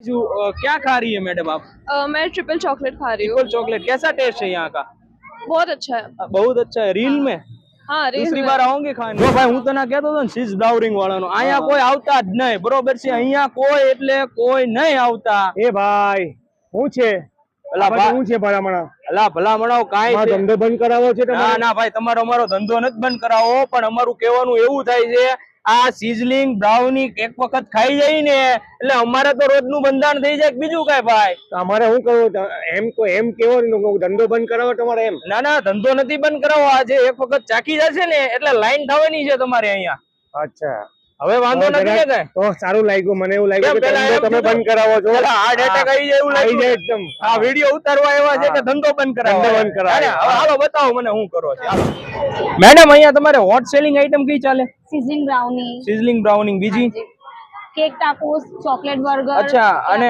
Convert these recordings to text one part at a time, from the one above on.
क्या खा रही है मैडम आप? मैं ट्रिपल चॉकलेट खा रही हूँ। ट्रिपल चॉकलेट कैसा टेस्ट है यहाँ का? बहुत अच्छा है। बहुत अच्छा है। રીલ में हाँ રીલ दूसरी में। बार આਉਂગે ખાને. જો ભાઈ હું તને કહેતો હતો ને ચીઝ બ્રાઉનિંગ વાળાનો, અહીંયા કોઈ આવતા જ નહીં, બરોબર છે? અહીંયા કોઈ એટલે કોઈ નહીં આવતા. એ ભાઈ શું છે? અલા ભાઈ શું છે ભલામણ? અલા ભલામણાઓ કાંઈ છે? ધંધો બંધ કરાવો છે ના તમારે? ના ભાઈ, તમારો અમારો ધંધો નથી બંધ કરાવો, પણ અમારું કહેવાનું એવું થાય છે, આ સિઝલિંગ બ્રાઉની એક વખત ખાઈ જાય ને એટલે અમારે તો રોજનું બંધાણ થઈ જાય. બીજું કાંઈ ભાઈ? અમારે શું કરવું? એમ કેવો ધંધો બંધ કરાવો તમારે એમ? ના ના, ધંધો નથી બંધ કરાવો. આજે એક વખત ચાખી જશે ને એટલે લાઈન થવાની છે તમારે અહીંયા. અચ્છા, હવે વાંધો નથી ને કઈ? તો સારું લાગ્યું, મને એવું લાગ્યું કે પેલા ધંધો તમે બંધ કરાવો છો. હાર્ટ એટેક આવી જાય એવું આવી લાગ્યું. જાય એકદમ. આ વિડિયો ઉતારવા આવ્યા છે કે ધંધો બંધ કરાવો? ધંધો બંધ કરાવો. અરે હવે હાલો બતાવો મને શું કરો છો. મેડમ અહીંયા તમારે હોટ સેલિંગ આઈટમ કઈ ચાલે? સિઝલિંગ બ્રાઉની, સિઝલિંગ બ્રાઉનિંગ, બીજી? Cake tacos, chocolate burger. અચ્છા, અને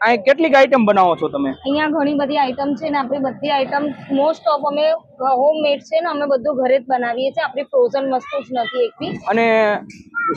આ કેટલીક આઈટમ બનાવો છો તમે? અહીંયા ઘણી બધી આઈટમ છે ને આપણી બધી આઈટમ મોસ્ટ ઓફ અમે હોમમેડ છે ને અમે બધું ઘરે જ બનાવીએ છીએ. આપણી ફ્રોઝન વસ્તુ જ નથી એક બી. અને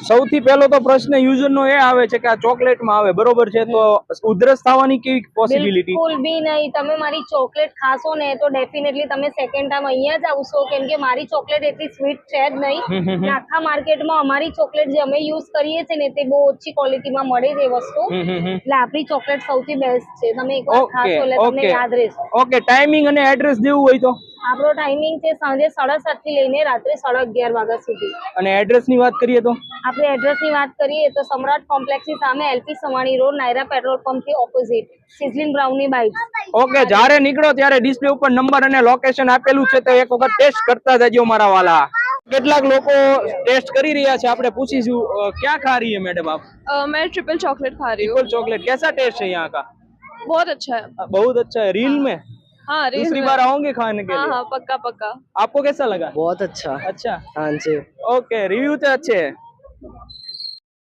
સૌથી પહેલો તો પ્રશ્ન યુઝરનો એ આવે છે કે આ ચોકલેટમાં આવે, બરોબર છે, તો ઉધરસ થવાની કેવી પોસિબિલિટી? બિલકુલ બી નહીં. તમે મારી ચોકલેટ ખાશો ને તો ડેફિનેટલી તમે સેકન્ડ ટાઈમ અહીંયા જ આવશો, કેમ કે મારી ચોકલેટ એટલી સ્વીટ છે જ નહીં. આખા માર્કેટમાં અમારી ચોકલેટ જે અમે યુઝ કરીએ છીએ ને તે બહુ ઓછી ક્વોલિટીમાં મળે છે એ વસ્તુ. એટલે આપણી ચોકલેટ સૌથી બેસ્ટ છે. તમે એકવાર ખાશો એટલે તમને યાદ રહેશે. ઓકે, ટાઈમિંગ અને એડ્રેસ દેવું હોય તો? આપણો ટાઈમિંગ છે સાંજે 7:30 થી લઈને રાત્રે 11:30 વાગ્યા સુધી. અને એડ્રેસની વાત કરીએ તો? આપણે એડ્રેસની વાત કરીએ તો સમ્રાટ કોમ્પ્લેક્સની સામે LP Savani road, Nayara petrol પંપથી opposite, sizzling brownie bites. Okay, જ્યારે નીકળો ત્યારે ડિસ્પ્લે ઉપર નંબર અને લોકેશન આપેલું છે, તો એક વખત ટેસ્ટ કરતા જજો મારા વાલા. કેટલાક લોકો ટેસ્ટ કરી રહ્યા છે, આપણે પૂછીશું क्या खा रही है मैडम आप? मैं ट्रिपल चॉकलेट खा रही हूँ। ट्रिपल चॉकलेट कैसा टेस्ट है यहाँ का? बहुत अच्छा है। बहुत अच्छा है। रील में हाँ रील दूसरी में। बार आऊंगे खाने के हाँ लिए? हाँ पक्का पक्का। आपको कैसा लगा? बहुत अच्छा। अच्छा, हाँ जी। ओके, रिव्यू तो अच्छे हैं।